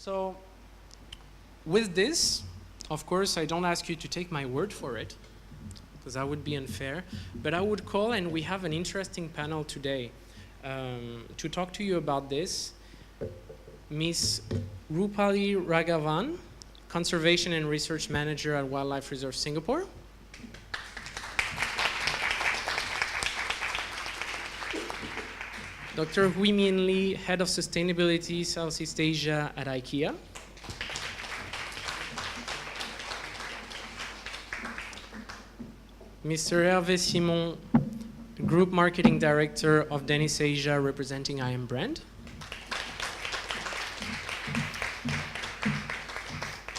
So with this, of course, I don't ask you to take my word for it, because that would be unfair, but I would call, and we have an interesting panel today to talk to you about this, Ms. Rupali Raghavan, Conservation and Research Manager at Wildlife Reserve Singapore. Dr. Hui Min Lee, Head of Sustainability Southeast Asia at IKEA. Mr. Hervé Simon, Group Marketing Director of Denis Asia, representing IM Brand.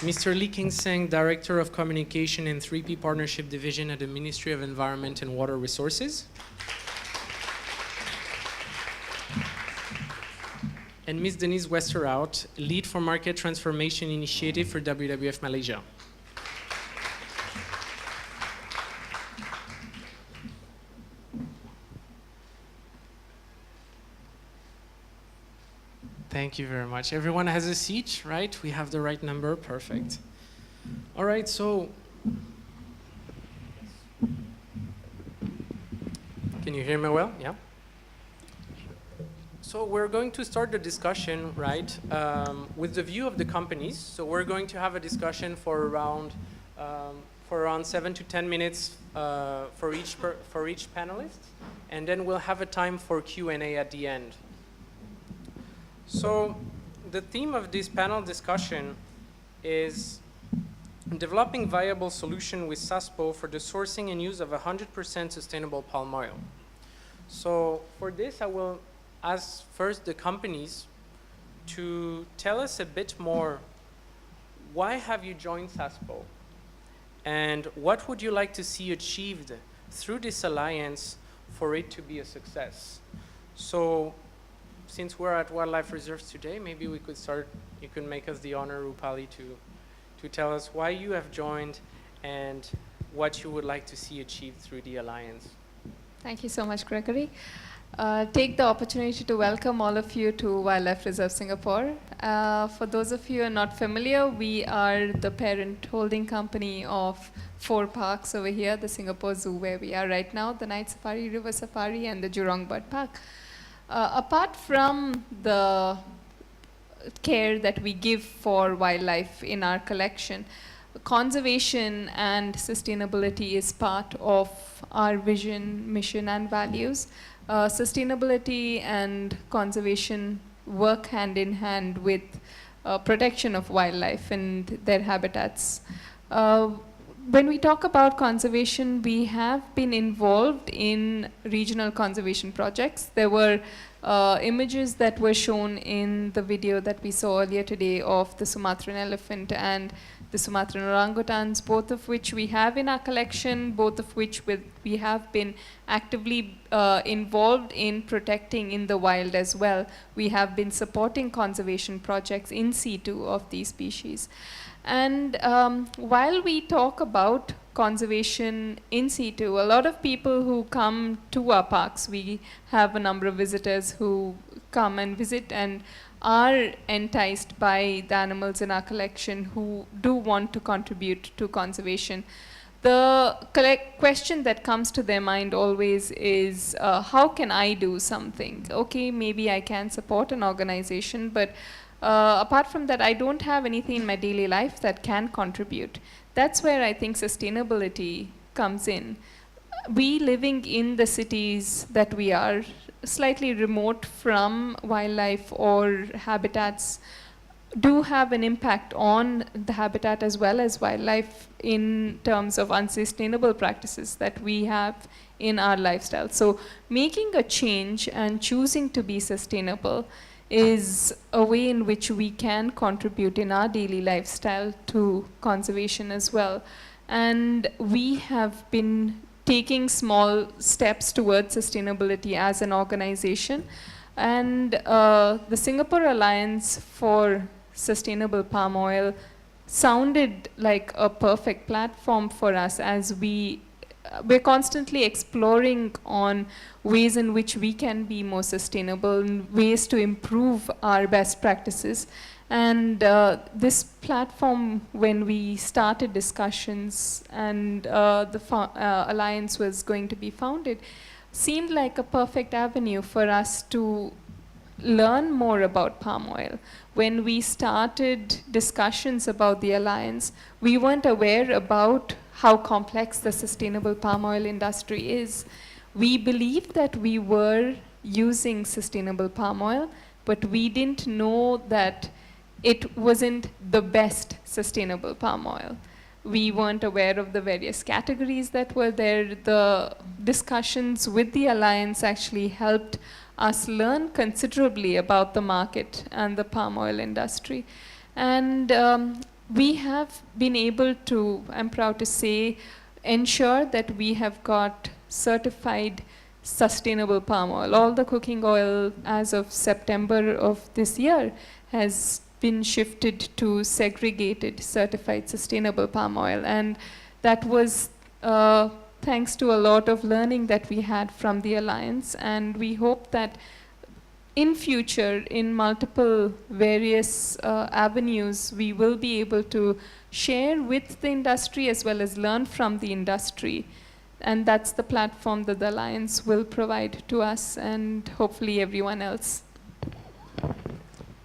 Mr. Lee King Seng, Director of Communication and 3P Partnership Division at the Ministry of Environment and Water Resources. And Ms. Denise Westerhout, Lead for Market Transformation Initiative for WWF Malaysia. Thank you very much. Everyone has a seat, right? We have the right number, perfect. All right, so can you hear me well? Yeah. So we're going to start the discussion, right, with the view of the companies. So we're going to have a discussion for around 7 to 10 minutes for each panelist, and then we'll have a time for Q&A at the end. So the theme of this panel discussion is developing viable solution with SASPO for the sourcing and use of 100% sustainable palm oil. So for this, I will ask first the companies to tell us a bit more. Why have you joined SASPO? And what would you like to see achieved through this alliance for it to be a success? So since we're at Wildlife Reserves today, maybe we could start, you can make us the honor, Rupali, to tell us why you have joined and what you would like to see achieved through the alliance. Thank you so much, Gregory. Take the opportunity to welcome all of you to Wildlife Reserve Singapore. For those of you who are not familiar, we are the parent holding company of 4 parks over here, the Singapore Zoo where we are right now, the Night Safari, River Safari, and the Jurong Bird Park. Apart from the care that we give for wildlife in our collection, conservation and sustainability is part of our vision, mission, and values. Sustainability and conservation work hand in hand with protection of wildlife and their habitats. When we talk about conservation, we have been involved in regional conservation projects. There were images that were shown in the video that we saw earlier today of the Sumatran elephant and the Sumatran orangutans, both of which we have in our collection, both of which we have been actively involved in protecting in the wild as well. We have been supporting conservation projects in situ of these species. And while we talk about conservation in situ, a lot of people who come to our parks, we have a number of visitors who come and visit and are enticed by the animals in our collection who do want to contribute to conservation. The question that comes to their mind always is, how can I do something? Okay, maybe I can support an organization, but apart from that, I don't have anything in my daily life that can contribute. That's where I think sustainability comes in. We living in the cities that we are, slightly remote from wildlife or habitats, do have an impact on the habitat as well as wildlife in terms of unsustainable practices that we have in our lifestyle. So making a change and choosing to be sustainable is a way in which we can contribute in our daily lifestyle to conservation as well. And we have been taking small steps towards sustainability as an organization. And the Singapore Alliance for Sustainable Palm Oil sounded like a perfect platform for us, as we're constantly exploring on ways in which we can be more sustainable, and ways to improve our best practices. And this platform, when we started discussions and the alliance was going to be founded, seemed like a perfect avenue for us to learn more about palm oil. When we started discussions about the alliance, we weren't aware about how complex the sustainable palm oil industry is. We believed that we were using sustainable palm oil, but we didn't know that it wasn't the best sustainable palm oil. We weren't aware of the various categories that were there. The discussions with the alliance actually helped us learn considerably about the market and the palm oil industry. And we have been able to, I'm proud to say, ensure that we have got certified sustainable palm oil. All the cooking oil as of September of this year has been shifted to segregated certified sustainable palm oil, and that was thanks to a lot of learning that we had from the alliance. And we hope that in future, in multiple various avenues, we will be able to share with the industry as well as learn from the industry. And that's the platform that the alliance will provide to us and hopefully everyone else.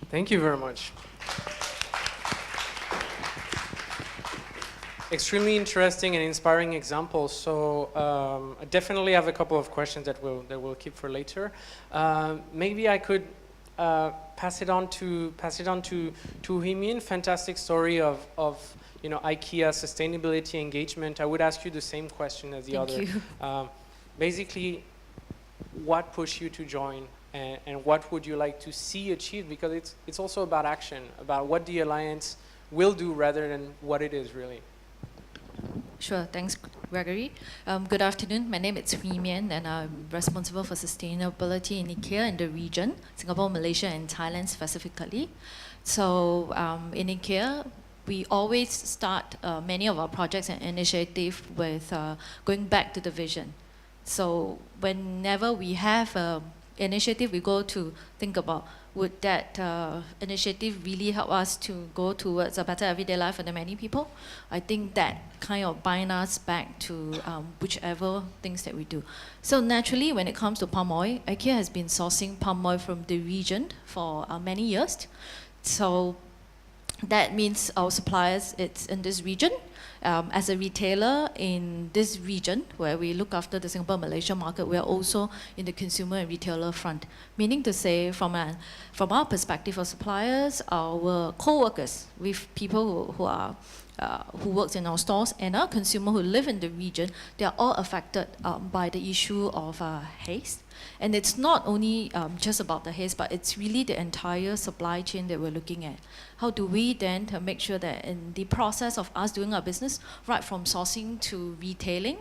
Thank you very much. Extremely interesting and inspiring examples. So I definitely have a couple of questions that we'll keep for later. Maybe I could pass it on to Huimin. Fantastic story of IKEA sustainability engagement. I would ask you the same question as the other. Thank you. Basically, what pushed you to join? And what would you like to see achieved? Because it's also about action, about what the Alliance will do rather than what it is really. Sure, thanks, Gregory. Good afternoon. My name is Hui Mian, and I'm responsible for sustainability in IKEA in the region, Singapore, Malaysia, and Thailand specifically. So in IKEA, we always start many of our projects and initiatives with going back to the vision. So whenever we have an initiative, we go to think about, would that initiative really help us to go towards a better everyday life for the many people? I think that kind of bind us back to whichever things that we do. So naturally, when it comes to palm oil, IKEA has been sourcing palm oil from the region for many years. So that means our suppliers, it's in this region. As a retailer in this region, where we look after the Singapore-Malaysia market, we are also in the consumer and retailer front. Meaning to say, from our perspective of suppliers, our co-workers, with people who works in our stores, and our consumer who live in the region, they are all affected by the issue of haze. And it's not only just about the haze, but it's really the entire supply chain that we're looking at. How do we then make sure that in the process of us doing our business, right from sourcing to retailing,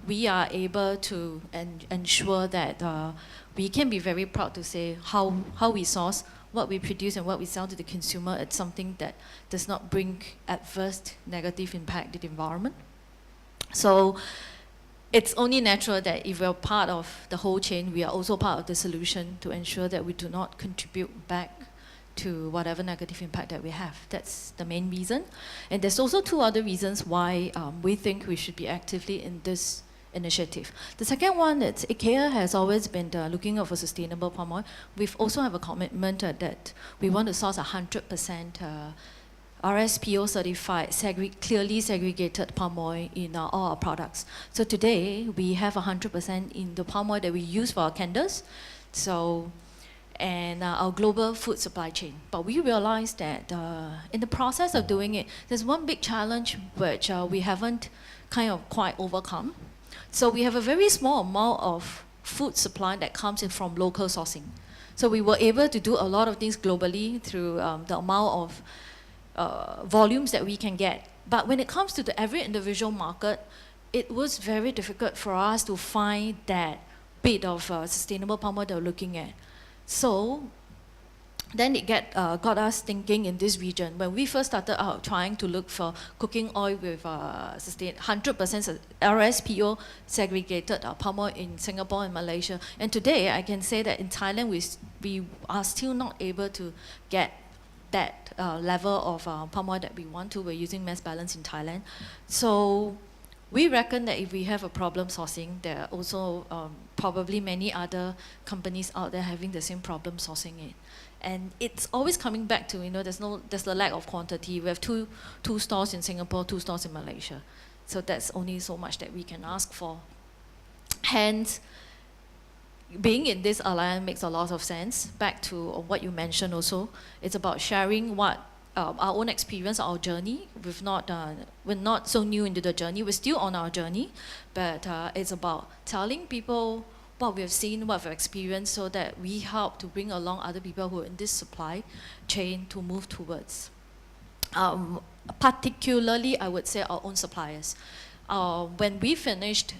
we are able to ensure that we can be very proud to say how we source, what we produce, and what we sell to the consumer. It's something that does not bring adverse negative impact to the environment. So it's only natural that if we're part of the whole chain, we are also part of the solution to ensure that we do not contribute back to whatever negative impact that we have. That's the main reason. And there's also two other reasons why we think we should be actively in this initiative. The second one is IKEA has always been looking out for sustainable palm oil. We also have a commitment that we want to source 100% RSPO certified, clearly segregated palm oil in all our products. So today, we have 100% in the palm oil that we use for our candles, and our global food supply chain. But we realized that in the process of doing it, there's one big challenge which we haven't kind of quite overcome. So we have a very small amount of food supply that comes in from local sourcing. So we were able to do a lot of things globally through the amount of volumes that we can get. But when it comes to the every individual market, it was very difficult for us to find that bit of sustainable palm oil that we're looking at. So then it got us thinking in this region. When we first started out trying to look for cooking oil with 100% RSPO segregated palm oil in Singapore and Malaysia. And today I can say that in Thailand we are still not able to get that level of palm oil that we want to. We're using mass balance in Thailand. So we reckon that if we have a problem sourcing, there are also probably many other companies out there having the same problem sourcing it. And it's always coming back to, there's a lack of quantity. We have two stores in Singapore, 2 stores in Malaysia. So that's only so much that we can ask for. Hence, being in this alliance makes a lot of sense. Back to what you mentioned also, it's about sharing what our own experience, our journey. We're not so new into the journey. We're still on our journey, but it's about telling people what we have seen, what we've experienced, so that we help to bring along other people who are in this supply chain to move towards. Particularly, I would say our own suppliers. When we finished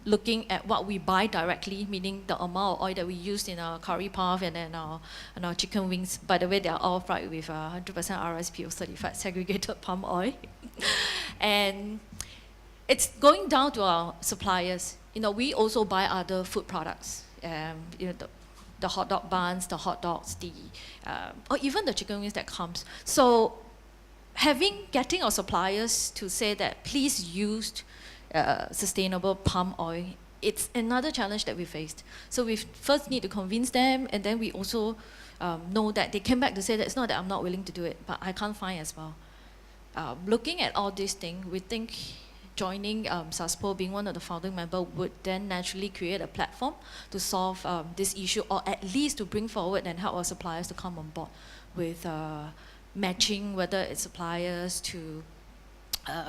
looking at what we buy directly, meaning the amount of oil that we used in our curry puff and then our chicken wings. By the way, they are all fried with 100% RSPO certified segregated palm oil. And it's going down to our suppliers. We also buy other food products. The hot dog buns, the hot dogs, or even the chicken wings that comes. So getting our suppliers to say that please use sustainable palm oil, it's another challenge that we faced. So we first need to convince them, and then we also know that they came back to say that it's not that I'm not willing to do it, but I can't find as well. Looking at all these things, we think joining SASPO, being one of the founding members, would then naturally create a platform to solve this issue, or at least to bring forward and help our suppliers to come on board with matching, whether it's suppliers to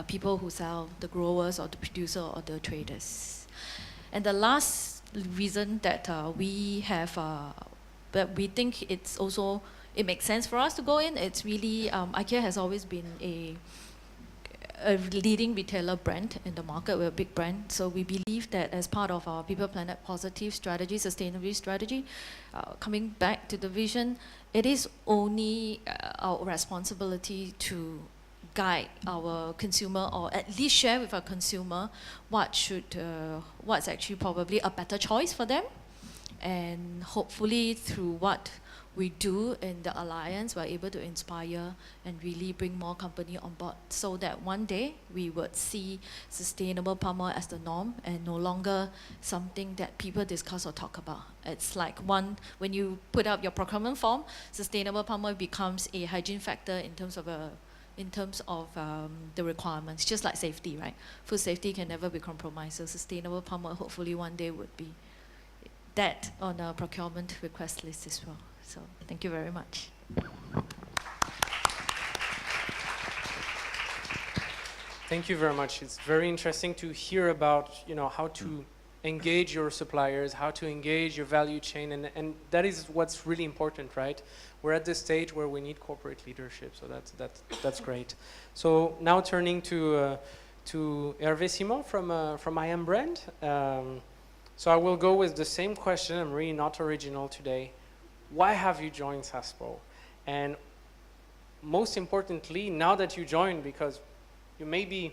people who sell, the growers or the producer or the traders. And the last reason that we have, that we think it makes sense for us to go in, it's really, IKEA has always been a leading retailer brand in the market. We're a big brand, so we believe that as part of our People, Planet, Positive strategy, sustainability strategy, coming back to the vision, it is only our responsibility to guide our consumer, or at least share with our consumer what's actually probably a better choice for them. And hopefully through what we do in the alliance, we're able to inspire and really bring more company on board, so that one day we would see sustainable palm oil as the norm and no longer something that people discuss or talk about. It's like when you put up your procurement form, sustainable palm oil becomes a hygiene factor in terms of the requirements, just like safety, right? Food safety can never be compromised, so sustainable palm oil hopefully one day would be that on a procurement request list as well. So thank you very much. Thank you very much. It's very interesting to hear about how to engage your suppliers, how to engage your value chain, and that is what's really important, right? We're at this stage where we need corporate leadership, so that's great. So now turning to Hervé Simon from I Am Brand. So I will go with the same question. I'm really not original today. Why have you joined SASPO? And most importantly, now that you joined, because you may be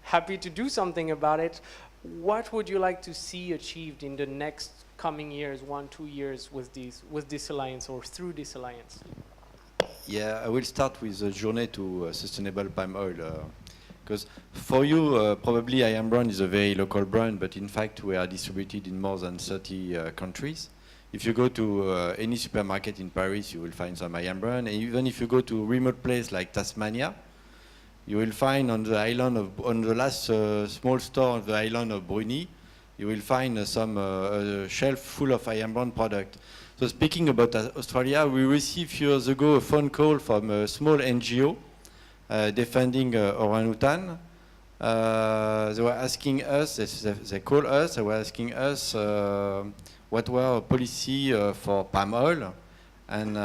happy to do something about it, what would you like to see achieved in the next coming years, 1-2 years, with this alliance or through this alliance? Yeah, I will start with the journey to sustainable palm oil. Because for you, probably I Am Brand is a very local brand, but in fact we are distributed in more than 30 countries. If you go to any supermarket in Paris, you will find some I Am Brand. And even if you go to a remote place like Tasmania, you will find on the last small store on the island of Bruni, you will find some shelf full of I Am Brand product. So speaking about Australia, we received a few years ago a phone call from a small NGO defending orangutan. They were asking us, they called us, they were asking us what were our policy for palm oil. And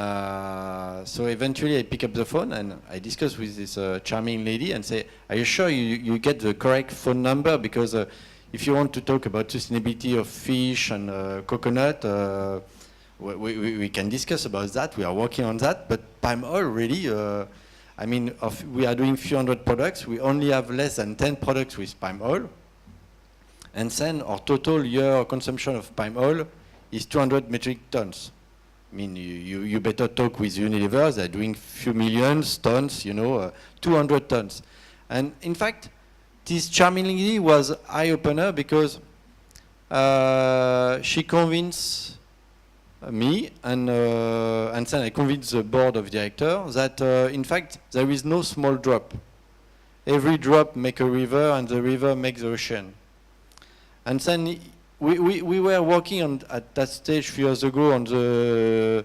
so eventually I pick up the phone and I discuss with this charming lady and say, are you sure you get the correct phone number? Because if you want to talk about sustainability of fish and coconut, we can discuss about that. We are working on that. But palm oil really, we are doing few hundred products. We only have less than 10 products with palm oil. And then our total year consumption of palm oil is 200 metric tons. I mean, you better talk with Unilever. They're doing few millions tons, 200 tons. And in fact, this charmingly was eye-opener because she convinced me and then I convinced the board of directors that in fact there is no small drop. Every drop makes a river and the river makes the ocean. And then we were working on, at that stage a few years ago on the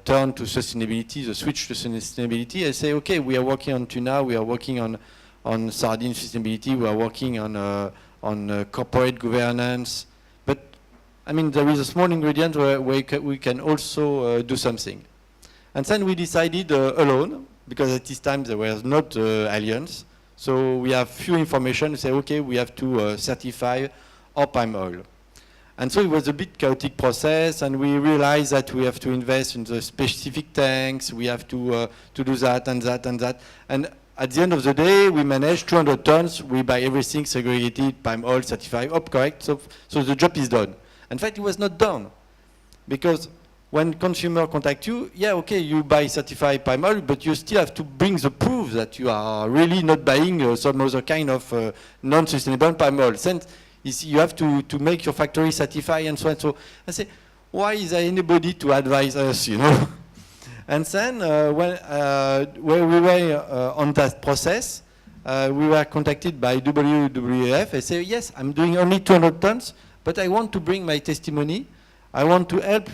turn to sustainability, the switch to sustainability. I say, okay, we are working on tuna, we are working on sardine sustainability, we are working on corporate governance. But I mean, there is a small ingredient where we can also do something. And then we decided alone, because at this time there was not alliance. So we have few information to say, okay, we have to certify our palm oil. And so it was a bit chaotic process, and we realized that we have to invest in the specific tanks, we have to do that and that and that. And at the end of the day, we managed 200 tons, we buy everything segregated, palm oil, certified, correct, so the job is done. In fact, it was not done, because when consumer contact you, yeah, okay, you buy certified palm oil, but you still have to bring the proof that you are really not buying some other kind of non-sustainable palm oil. Since you have to make your factory certified and so on. So I say, why is there anybody to advise us, And then when we were on that process, we were contacted by WWF. I say, yes, I'm doing only 200 tons, but I want to bring my testimony. I want to help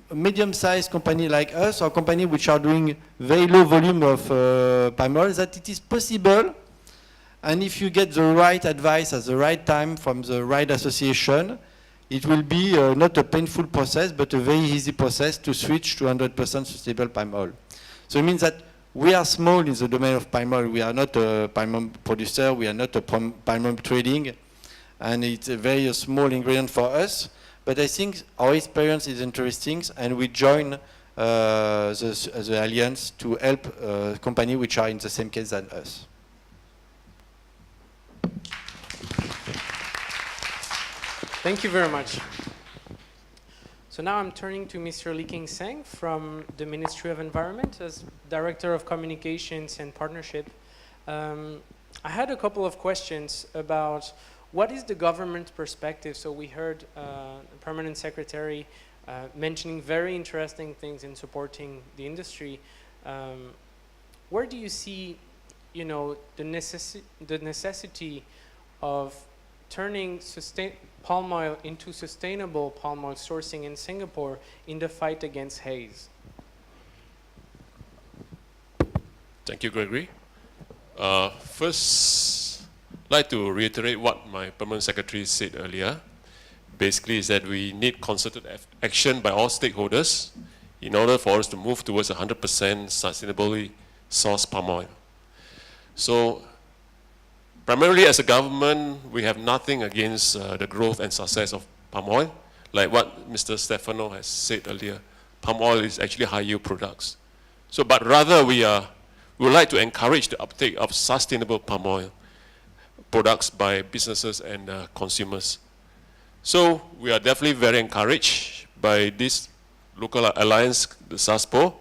a medium-sized company like us, or company which are doing very low volume of palm oil, that it is possible. And if you get the right advice at the right time from the right association, it will be not a painful process, but a very easy process to switch to 100% sustainable palm oil. So it means that we are small in the domain of palm oil. We are not a palm oil producer. We are not a palm oil trading. And it's a very small ingredient for us. But I think our experience is interesting, and we join the alliance to help companies which are in the same case than us. Thank you very much. So now I'm turning to Mr. Li King Seng from the Ministry of Environment as Director of Communications and Partnership. I had a couple of questions about what is the government perspective. So we heard the Permanent Secretary mentioning very interesting things in supporting the industry. Where do you see, the necessity of turning palm oil into sustainable palm oil sourcing in Singapore in the fight against haze? Thank you, Gregory. First, I'd like to reiterate what my Permanent Secretary said earlier. Basically, is that we need concerted action by all stakeholders in order for us to move towards 100% sustainably sourced palm oil. So, primarily as a government, we have nothing against the growth and success of palm oil. Like what Mr. Stefano has said earlier, palm oil is actually high-yield products. So, but rather we would like to encourage the uptake of sustainable palm oil products by businesses and consumers. So, we are definitely very encouraged by this local alliance, the SASPO,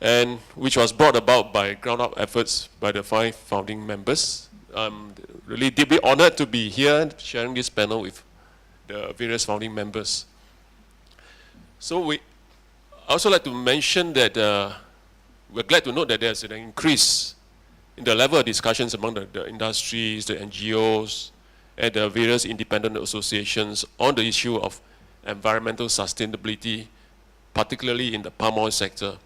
and which was brought about by ground-up efforts by the 5 founding members. I'm really deeply honored to be here sharing this panel with the various founding members. So I also like to mention that we're glad to note that there's an increase in the level of discussions among the industries, the NGOs, and the various independent associations on the issue of environmental sustainability, particularly in the palm oil sector.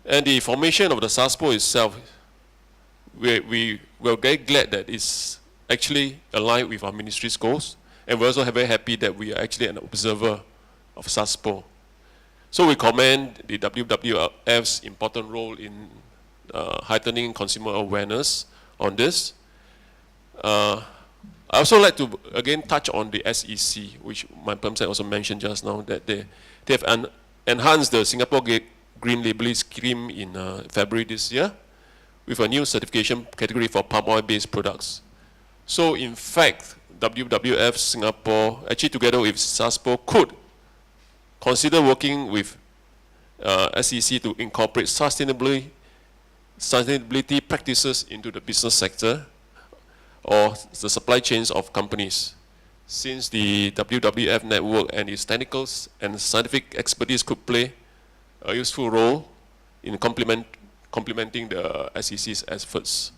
And the formation of the SASPO itself, we're very glad that it's actually aligned with our ministry's goals, and we're also very happy that we are actually an observer of SASPO. So we commend the WWF's important role in heightening consumer awareness on this. I also like to again touch on the SEC, which my PERMSEC also mentioned just now, that they have enhanced the Singapore Green Labeling Scheme in February this year, with a new certification category for palm oil-based products. So in fact, WWF Singapore, actually together with SASPO, could consider working with SEC to incorporate sustainability practices into the business sector or the supply chains of companies. Since the WWF network and its technicals and scientific expertise could play a useful role in complementing the SEC's efforts.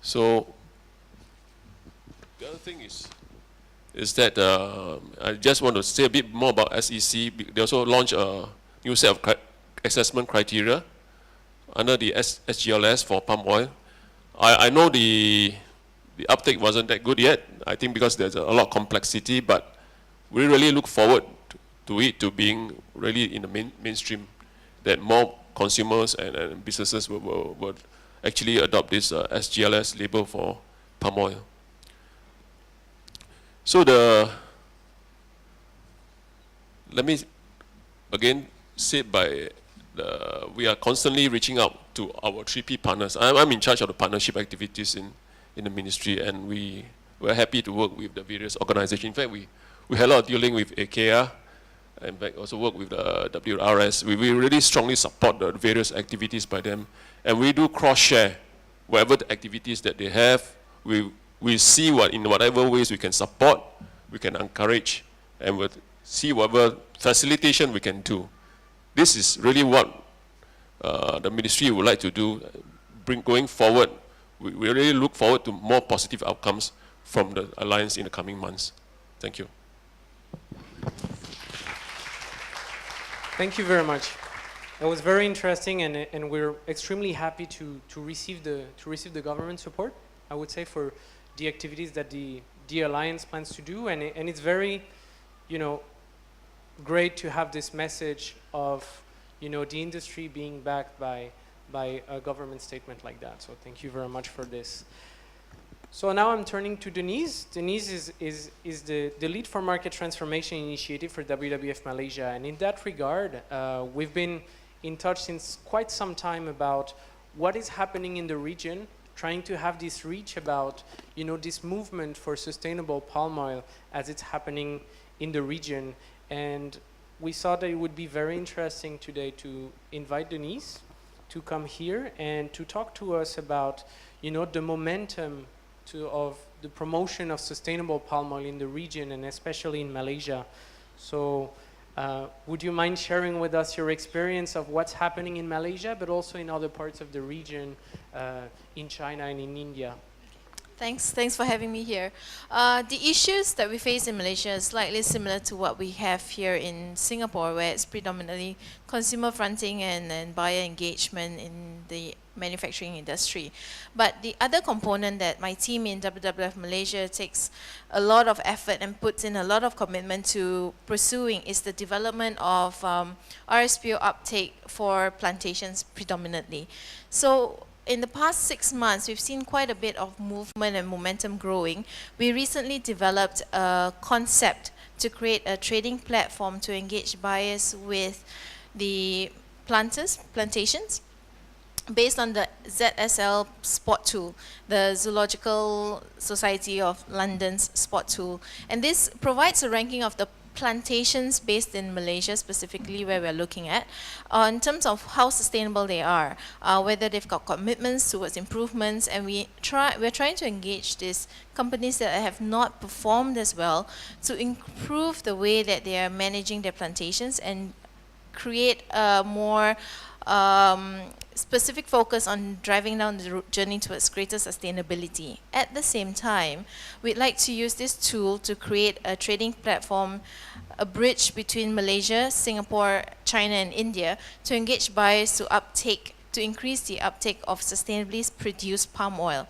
So the other thing is that I just want to say a bit more about SEC. They also launched a new set of assessment criteria under the SGLS for palm oil. I know the uptake wasn't that good yet, I think because there's a lot of complexity, but we really look forward to it to being really in the mainstream, that more consumers and businesses would actually adopt this SGLS label for palm oil. So let me again say we are constantly reaching out to our 3P partners. I'm in charge of the partnership activities in the ministry, and we're happy to work with the various organizations. In fact, we had a lot of dealing with IKEA, and in fact also work with the WRS. We really strongly support the various activities by them, and we do cross-share whatever the activities that they have. We see in whatever ways we can support, we can encourage, and we'll see whatever facilitation we can do. This is really what the ministry would like to do. Going forward, we really look forward to more positive outcomes from the alliance in the coming months. Thank you. Thank you very much. It was very interesting, and we're extremely happy to receive the government support, I would say, for the activities that the alliance plans to do, and it's very, great to have this message of, the industry being backed by a government statement like that. So thank you very much for this. So now I'm turning to Denise. Denise is the lead for market transformation initiative for WWF Malaysia, and in that regard, we've been in touch since quite some time about what is happening in the region, trying to have this reach about, this movement for sustainable palm oil as it's happening in the region. And we thought that it would be very interesting today to invite Denise to come here and to talk to us about, the momentum of the promotion of sustainable palm oil in the region, and especially in Malaysia. So would you mind sharing with us your experience of what's happening in Malaysia, but also in other parts of the region, in China and in India? Thanks for having me here. The issues that we face in Malaysia is slightly similar to what we have here in Singapore, where it's predominantly consumer fronting and buyer engagement in the manufacturing industry. But the other component that my team in WWF Malaysia takes a lot of effort and puts in a lot of commitment to pursuing is the development of RSPO uptake for plantations predominantly. So in the past 6 months, we've seen quite a bit of movement and momentum growing. We recently developed a concept to create a trading platform to engage buyers with the plantations, based on the ZSL spot tool, the Zoological Society of London's spot tool. And this provides a ranking of the plantations based in Malaysia, specifically where we're looking at, in terms of how sustainable they are, whether they've got commitments towards improvements, and we're trying to engage these companies that have not performed as well to improve the way that they are managing their plantations and create a more specific focus on driving down the journey towards greater sustainability. At the same time, we'd like to use this tool to create a trading platform, a bridge between Malaysia, Singapore, China, and India to engage buyers to increase the uptake of sustainably produced palm oil.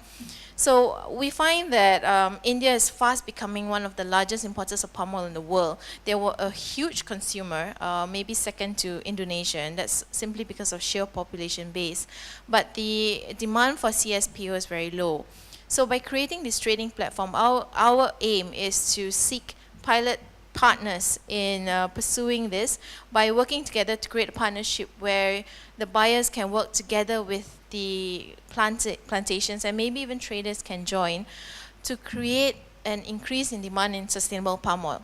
So we find that India is fast becoming one of the largest importers of palm oil in the world. They were a huge consumer, maybe second to Indonesia, and that's simply because of sheer population base. But the demand for CSPO is very low. So by creating this trading platform, our aim is to seek pilot partners in pursuing this by working together to create a partnership where the buyers can work together with the plantations, and maybe even traders can join to create an increase in demand in sustainable palm oil.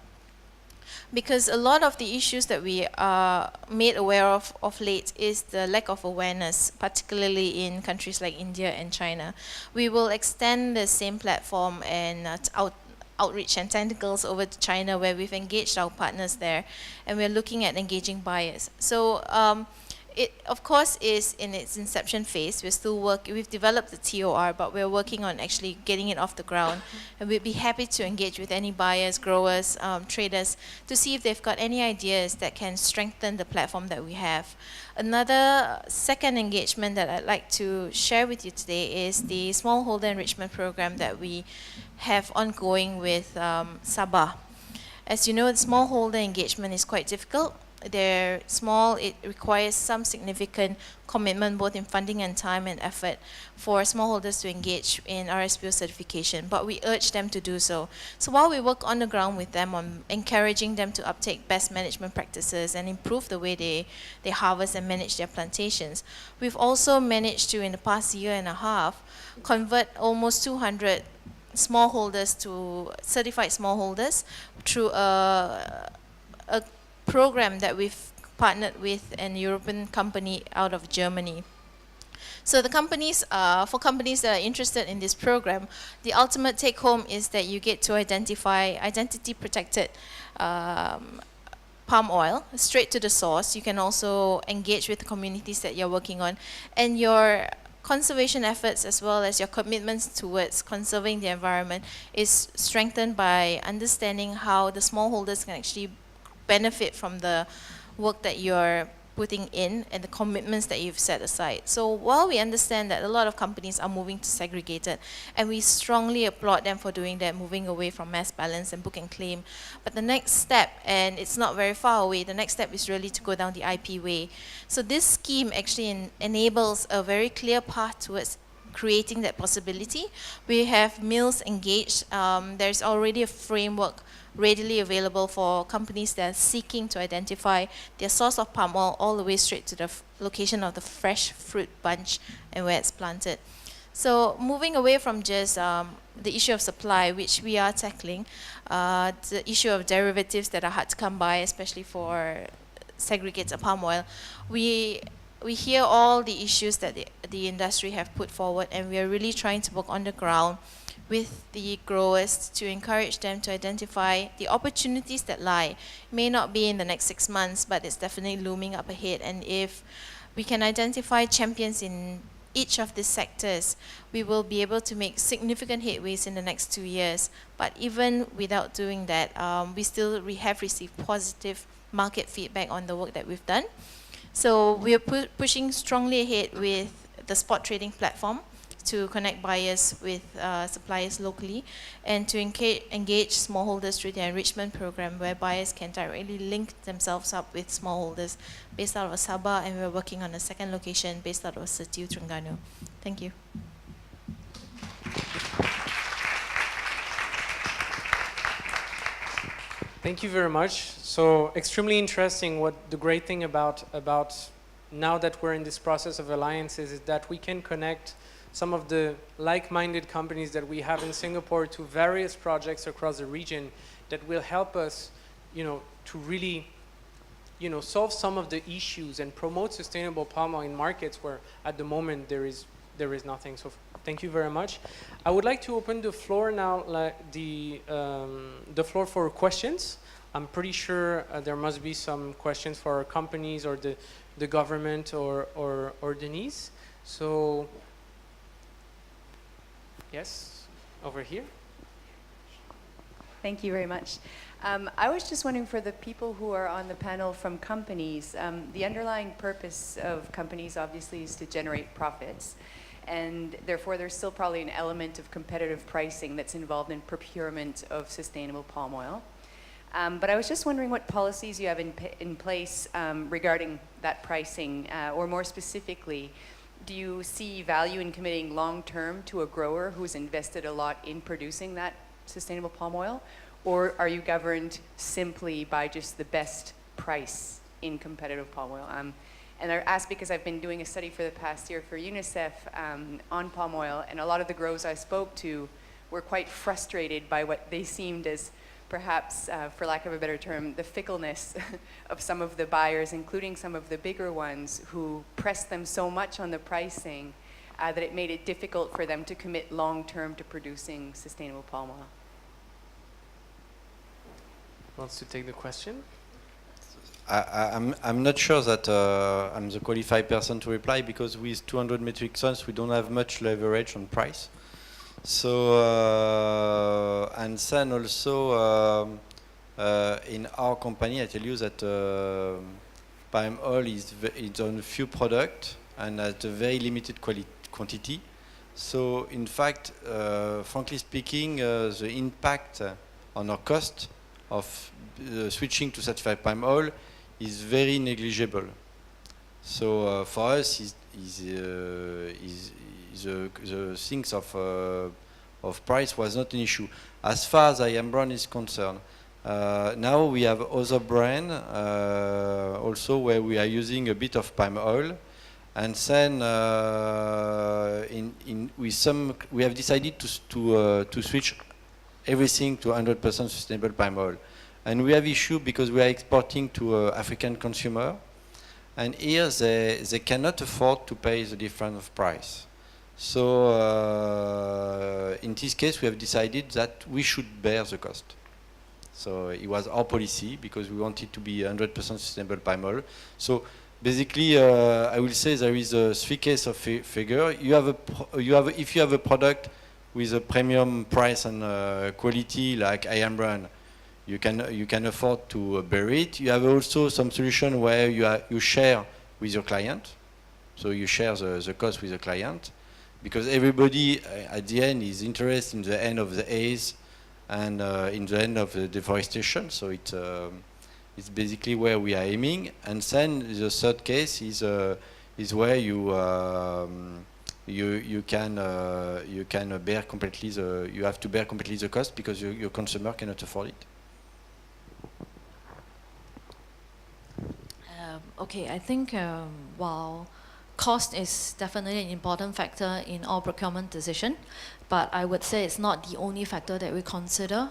because a lot of the issues that we are made aware of late is the lack of awareness, particularly in countries like India and China. We will extend the same platform and outreach and tentacles over to China, where we've engaged our partners there, and we're looking at engaging buyers. So it, of course, is in its inception phase. We've developed the TOR, but we're working on actually getting it off the ground. And we'd be happy to engage with any buyers, growers, traders, to see if they've got any ideas that can strengthen the platform that we have. Another second engagement that I'd like to share with you today is the smallholder enrichment program that we have ongoing with Sabah. As you know, the smallholder engagement is quite difficult. They're small, it requires some significant commitment both in funding and time and effort for smallholders to engage in RSPO certification, but we urge them to do so. So while we work on the ground with them on encouraging them to uptake best management practices and improve the way they harvest and manage their plantations, we've also managed to, in the past year and a half, convert almost 200 smallholders to certified smallholders through a program that we've partnered with an European company out of Germany. So the companies, for companies that are interested in this program, the ultimate take home is that you get to identify identity protected palm oil straight to the source. You can also engage with the communities that you're working on, and your conservation efforts as well as your commitments towards conserving the environment is strengthened by understanding how the smallholders can actually benefit from the work that you're putting in and the commitments that you've set aside. So while we understand that a lot of companies are moving to segregated, and we strongly applaud them for doing that, moving away from mass balance and book and claim, but the next step, and it's not very far away, the next step is really to go down the IP way. So this scheme actually enables a very clear path towards creating that possibility. We have mills engaged. There's already a framework readily available for companies that are seeking to identify their source of palm oil all the way straight to the location of the fresh fruit bunch and where it's planted. So moving away from just the issue of supply, which we are tackling, the issue of derivatives that are hard to come by, especially for segregated palm oil, we hear all the issues that the industry have put forward, and we are really trying to work on the ground with the growers to encourage them to identify the opportunities that lie. It may not be in the next 6 months, but it's definitely looming up ahead. And if we can identify champions in each of these sectors, we will be able to make significant headways in the next 2 years. But even without doing that, we have received positive market feedback on the work that we've done. So we are pushing strongly ahead with the spot trading platform to connect buyers with suppliers locally, and to engage smallholders through the enrichment program, where buyers can directly link themselves up with smallholders based out of Sabah, and we're working on a second location based out of Setiu, Terengganu. Thank you. Thank you very much. So extremely interesting. What the great thing about now that we're in this process of alliances is that we can connect some of the like-minded companies that we have in Singapore to various projects across the region that will help us, to really, solve some of the issues and promote sustainable palm oil in markets where at the moment there is nothing. So thank you very much. I would like to open the floor now, the floor for questions. I'm pretty sure there must be some questions for our companies or the government or Denise. So. Yes, over here. Thank you very much. I was just wondering, for the people who are on the panel from companies, the underlying purpose of companies obviously is to generate profits, and therefore there's still probably an element of competitive pricing that's involved in procurement of sustainable palm oil. But I was just wondering what policies you have in place regarding that pricing, or more specifically, do you see value in committing long-term to a grower who's invested a lot in producing that sustainable palm oil? Or are you governed simply by just the best price in competitive palm oil? And I ask because I've been doing a study for the past year for UNICEF on palm oil, and a lot of the growers I spoke to were quite frustrated by what they seemed as perhaps, for lack of a better term, the fickleness of some of the buyers, including some of the bigger ones who pressed them so much on the pricing that it made it difficult for them to commit long-term to producing sustainable palm oil. Who wants to take the question? I'm not sure that I'm the qualified person to reply, because with 200 metric tons we don't have much leverage on price. So and then also in our company, I tell you that palm oil is on a few products and at a very limited quantity. So in fact, frankly speaking, the impact on our cost of switching to certified palm oil is very negligible. So for us, the things of price was not an issue. As far as I Am Brown is concerned, now we have other brand also where we are using a bit of palm oil, and then we have decided to switch everything to 100% sustainable palm oil. And we have issue because we are exporting to African consumer, and here they cannot afford to pay the difference of price. So in this case, we have decided that we should bear the cost. So it was our policy because we wanted to be 100% sustainable palm oil. So basically, I will say there is a three case of figure. If you have a product with a premium price and quality like I Am Brown, you can afford to bear it. You have also some solution where you share with your client, so you share the cost with the client, because everybody at the end is interested in the end of the haze and in the end of the deforestation. So it's basically where we are aiming. And then the third case is where you can bear completely you have to bear completely the cost because your consumer cannot afford it. Okay, I think while cost is definitely an important factor in our procurement decision, but I would say it's not the only factor that we consider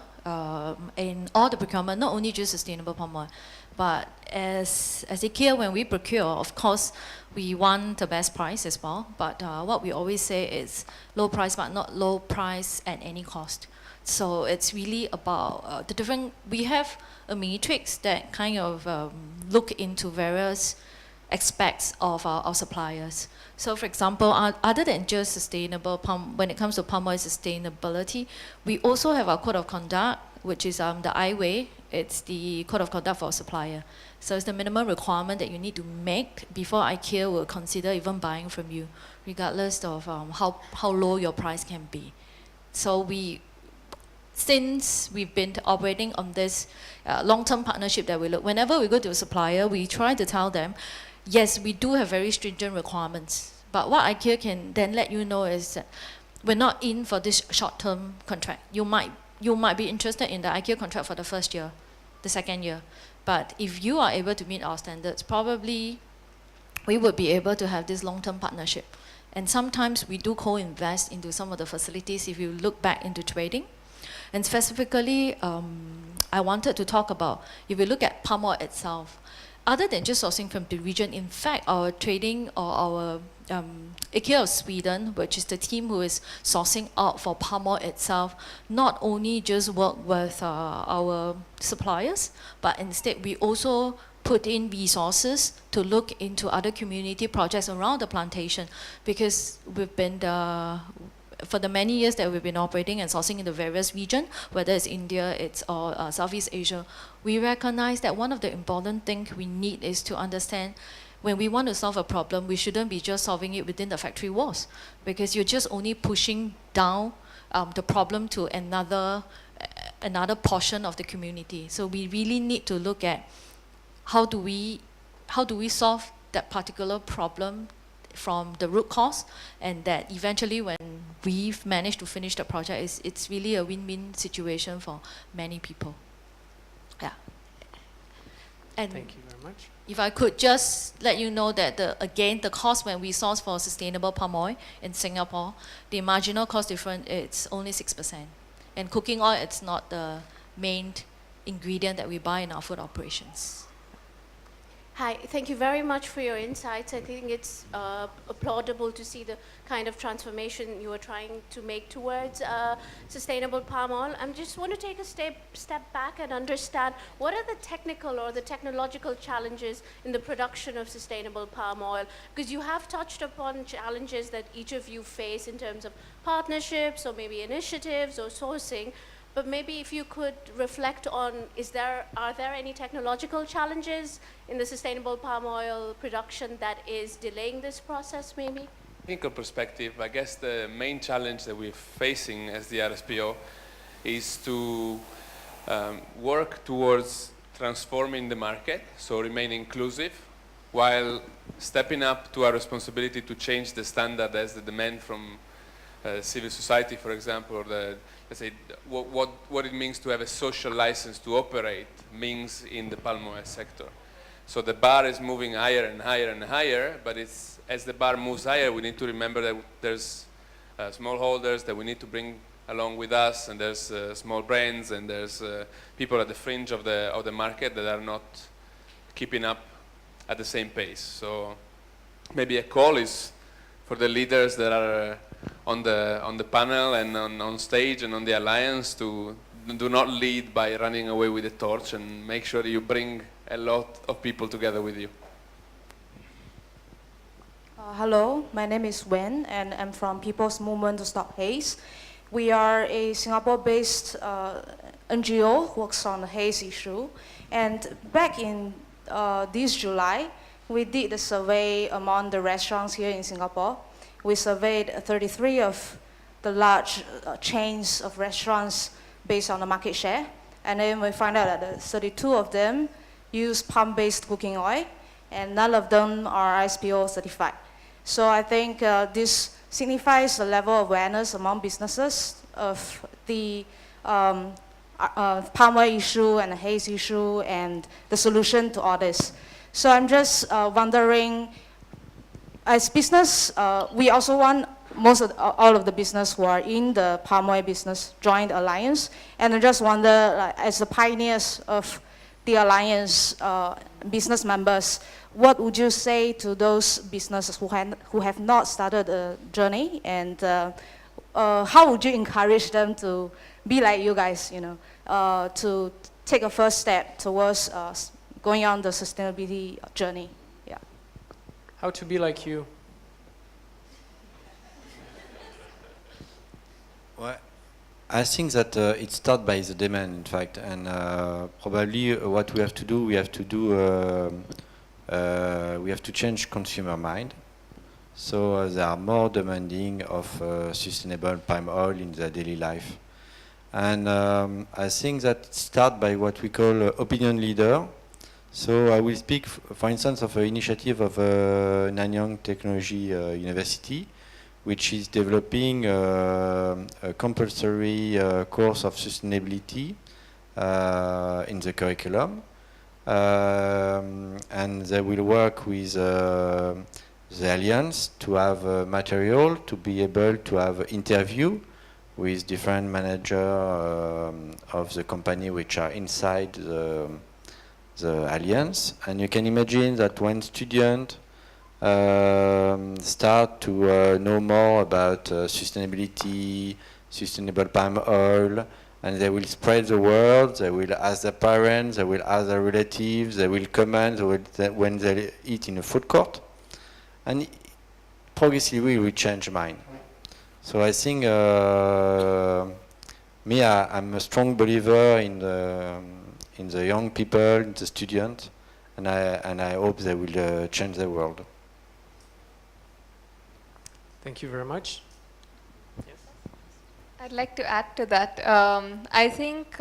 in all the procurement, not only just sustainable palm oil, but as IKEA, when we procure, of course, we want the best price as well, but what we always say is low price, but not low price at any cost. So it's really about the different, we have a matrix that kind of look into various aspects of our suppliers. So for example, other than just sustainable when it comes to palm oil sustainability, we also have our code of conduct, which is the I-Way. It's the code of conduct for a supplier. So it's the minimum requirement that you need to make before IKEA will consider even buying from you, regardless of how low your price can be. So since we've been operating on this long-term partnership that we look, whenever we go to a supplier, we try to tell them, yes, we do have very stringent requirements, but what IKEA can then let you know is that we're not in for this short-term contract. You might be interested in the IKEA contract for the first year, the second year, but if you are able to meet our standards, probably we would be able to have this long-term partnership. And sometimes we do co-invest into some of the facilities if you look back into trading. And specifically, I wanted to talk about, if you look at palm oil itself, other than just sourcing from the region, in fact, our trading or our IKEA of Sweden, which is the team who is sourcing out for palm oil itself, not only just work with our suppliers, but instead we also put in resources to look into other community projects around the plantation, because we've been for the many years that we've been operating and sourcing in the various regions, whether it's India, or Southeast Asia, we recognize that one of the important things we need is to understand when we want to solve a problem, we shouldn't be just solving it within the factory walls, because you're just only pushing down the problem to another portion of the community. So we really need to look at how do we solve that particular problem from the root cause, and that eventually when we've managed to finish the project, it's really a win-win situation for many people. Yeah. And Thank you very much. if I could just let you know that again, the cost when we source for sustainable palm oil in Singapore, the marginal cost difference, it's only 6%. And cooking oil, it's not the main ingredient that we buy in our food operations. Hi, thank you very much for your insights. I think it's applaudable to see the kind of transformation you are trying to make towards sustainable palm oil. I just want to take a step back and understand what are the technical or the technological challenges in the production of sustainable palm oil? Because you have touched upon challenges that each of you face in terms of partnerships or maybe initiatives or sourcing. But maybe if you could reflect on, are there any technological challenges in the sustainable palm oil production that is delaying this process maybe? Technical perspective, I guess the main challenge that we're facing as the RSPO is to work towards transforming the market, so remain inclusive, while stepping up to our responsibility to change the standard as the demand from civil society, for example, or let's say what it means to have a social license to operate means in the palm oil sector. So the bar is moving higher and higher and higher, but as the bar moves higher, we need to remember that there's smallholders that we need to bring along with us, and there's small brands, and there's people at the fringe of the market that are not keeping up at the same pace. So maybe a call is for the leaders that are on the panel and on stage and on the alliance to do not lead by running away with the torch, and make sure that you bring a lot of people together with you. Hello, my name is Wen, and I'm from People's Movement to Stop Haze. We are a Singapore-based NGO who works on the haze issue. And back in this July, we did a survey among the restaurants here in Singapore. We surveyed 33 of the large chains of restaurants based on the market share. And then we found out that 32 of them use palm-based cooking oil, and none of them are ISPO certified. So I think this signifies a level of awareness among businesses of the palm oil issue and the haze issue and the solution to all this. So I'm just wondering, as business, we also want all of the business who are in the palm oil business join the alliance. And I just wonder, like, as the pioneers of the alliance business members, what would you say to those businesses who have not started a journey, and how would you encourage them to be like you guys, to take a first step towards going on the sustainability journey? Yeah. How to be like you? Well, I think that it starts by the demand, in fact, and probably what we have to do, we have to change consumer mind. So they are more demanding of sustainable palm oil in their daily life. And I think that it starts by what we call opinion leader. So I will speak, for instance, of an initiative of Nanyang Technology University, which is developing a compulsory course of sustainability in the curriculum. And they will work with the Alliance to have material to be able to have interview with different managers of the company which are inside the Alliance. And you can imagine that when students start to know more about sustainability, sustainable palm oil, and they will spread the word, they will ask their parents, they will ask their relatives, they will comment when they eat in a food court, and progressively we will change mind. So I think I'm a strong believer in the young people, in the students, and I hope they will change the world. Thank you very much. I'd like to add to that. I think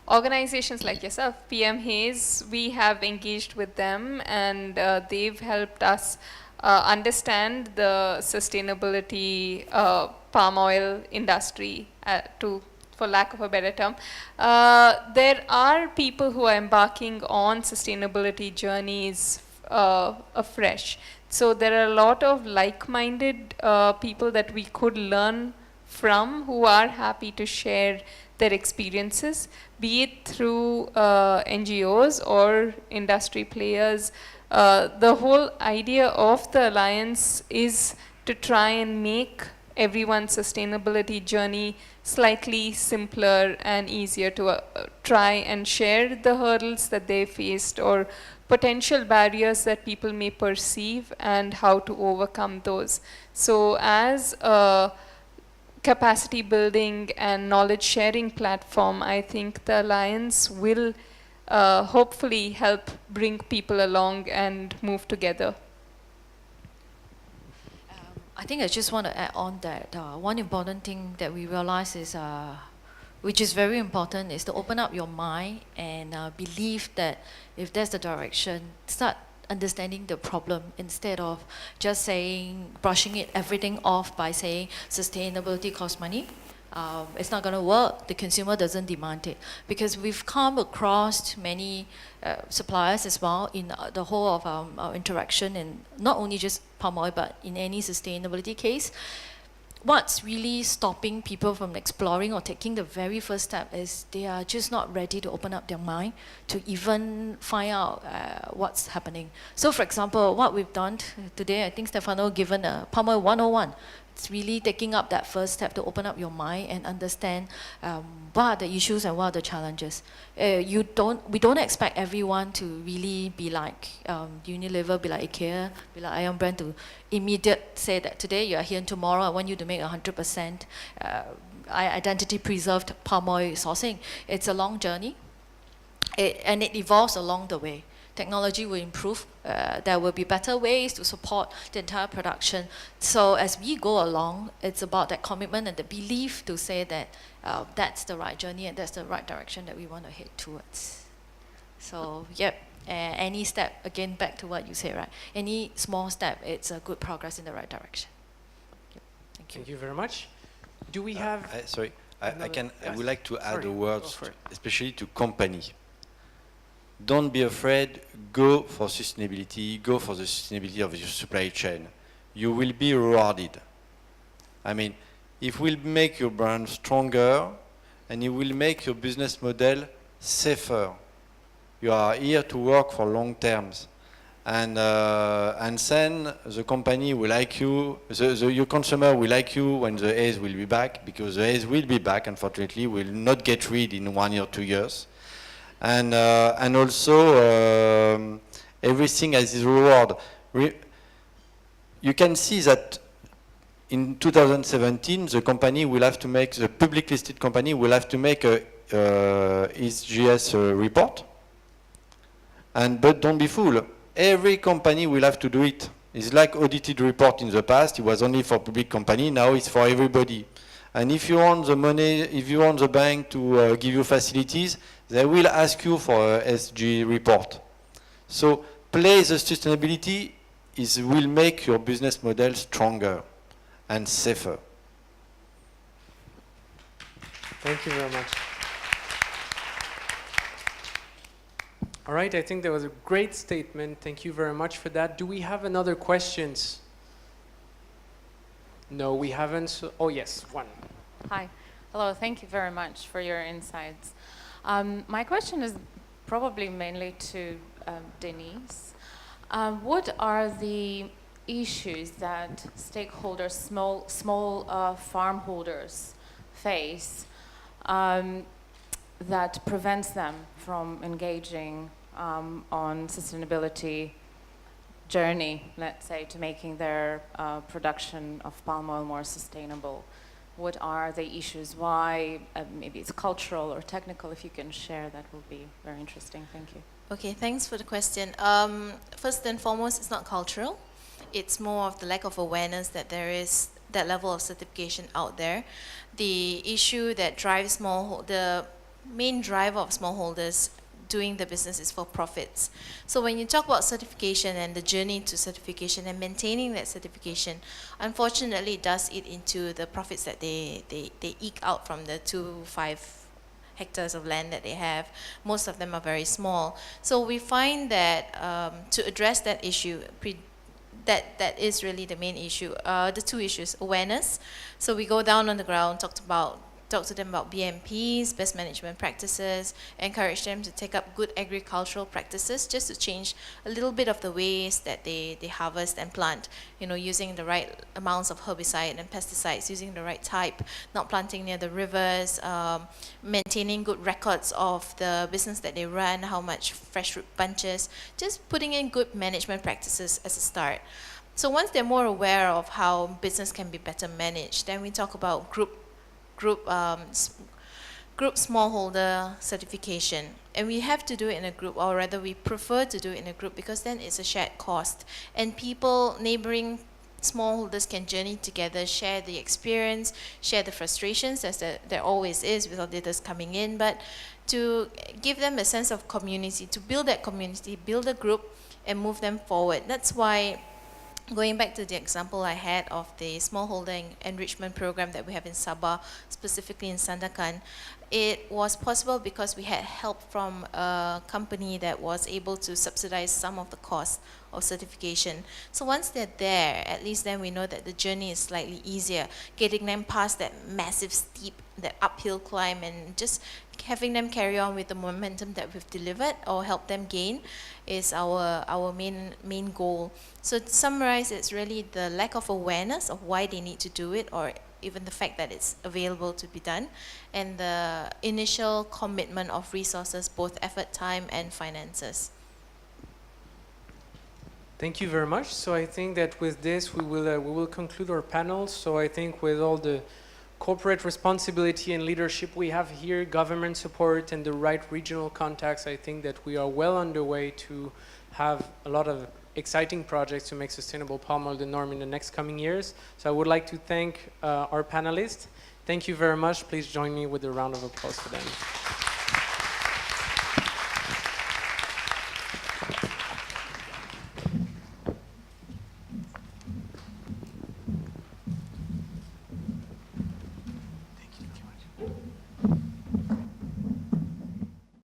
organizations like yourself, PM Hayes, we have engaged with them, and they've helped us understand the sustainability palm oil industry, for lack of a better term. There are people who are embarking on sustainability journeys afresh. So there are a lot of like-minded people that we could learn from who are happy to share their experiences, be it through NGOs or industry players. The whole idea of the Alliance is to try and make everyone's sustainability journey slightly simpler and easier to try and share the hurdles that they faced or potential barriers that people may perceive and how to overcome those. So as a capacity building and knowledge sharing platform, I think the Alliance will hopefully help bring people along and move together. I think I just want to add on that one important thing that we realize is, which is very important, is to open up your mind and believe that if that's the direction, start understanding the problem instead of just saying, brushing everything off by saying sustainability costs money. It's not going to work. The consumer doesn't demand it. Because we've come across many suppliers as well in the whole of our interaction, and not only just palm oil, but in any sustainability case. What's really stopping people from exploring or taking the very first step is they are just not ready to open up their mind to even find out what's happening. So for example, what we've done today, I think Stefano given a Palm Oil 101. It's really taking up that first step to open up your mind and understand what are the issues and what are the challenges. We don't expect everyone to really be like Unilever, be like IKEA, be like Ion Brand to immediate say that today you are here and tomorrow I want you to make 100% identity preserved palm oil sourcing. It's a long journey, and it evolves along the way. Technology will improve. There will be better ways to support the entire production. So as we go along, it's about that commitment and the belief to say that that's the right journey and that's the right direction that we want to head towards. So, yep, any step, again, back to what you said, right? Any small step, it's a good progress in the right direction. Yep. Thank you. Thank you very much. Do we have... Sorry, I Yes. would like to add Sorry, a word, go for it. especially to company. Don't be afraid, go for sustainability, go for the sustainability of your supply chain. You will be rewarded. I mean, it will make your brand stronger and it will make your business model safer. You are here to work for long terms. And then the company will like you, your consumer will like you when the haze will be back, because the haze will be back, unfortunately, will not get rid in 1 year, 2 years. And also everything has its reward. You can see that in 2017, the company will have to make, the public listed company will have to make a ESGS report. But don't be fooled, every company will have to do it. It's like audited report in the past, it was only for public company, now it's for everybody. And if you want the money, if you want the bank to give you facilities, they will ask you for a SG report. So play the sustainability will make your business model stronger and safer. Thank you very much. All right, I think that was a great statement. Thank you very much for that. Do we have another questions? No, we haven't. So, oh, yes, one. Hi. Hello. Thank you very much for your insights. My question is probably mainly to Denise. What are the issues that stakeholders, small farm holders face that prevents them from engaging on sustainability journey, let's say, to making their production of palm oil more sustainable? What are the issues? Why? Maybe it's cultural or technical. If you can share, that will be very interesting. Thank you. Okay, thanks for the question. First and foremost, it's not cultural. It's more of the lack of awareness that there is that level of certification out there. The issue that drives the main driver of smallholders doing the business is for profits. So when you talk about certification and the journey to certification and maintaining that certification, unfortunately it does eat into the profits that they eke out from the 2-5 hectares of land that they have. Most of them are very small. So we find that to address that issue, that is really the main issue. The two issues: awareness. So we go down on the ground, talk to them about BMPs, best management practices, encourage them to take up good agricultural practices, just to change a little bit of the ways that they harvest and plant. You know, using the right amounts of herbicide and pesticides, using the right type, not planting near the rivers, maintaining good records of the business that they run, how much fresh fruit bunches, just putting in good management practices as a start. So once they're more aware of how business can be better managed, then we talk about group smallholder certification, and we have to do it in a group, or rather we prefer to do it in a group, because then it's a shared cost, and people, neighboring smallholders, can journey together, share the experience, share the frustrations, as there always is with auditors coming in, but to give them a sense of community, to build that community, build a group, and move them forward. That's why, going back to the example I had of the smallholder enrichment program that we have in Sabah, specifically in Sandakan, it was possible because we had help from a company that was able to subsidize some of the cost of certification. So once they're there, at least then we know that the journey is slightly easier, getting them past that massive steep, that uphill climb, and just having them carry on with the momentum that we've delivered or help them gain is our main goal. So to summarize, it's really the lack of awareness of why they need to do it, or even the fact that it's available to be done, and the initial commitment of resources, both effort, time, and finances. Thank you very much. So I think that with this we will conclude our panel. So I think with all the corporate responsibility and leadership we have here, government support, and the right regional contacts, I think that we are well underway to have a lot of exciting projects to make sustainable palm oil the norm in the next coming years. So I would like to thank our panelists. Thank you very much. Please join me with a round of applause for them. Thank you very much.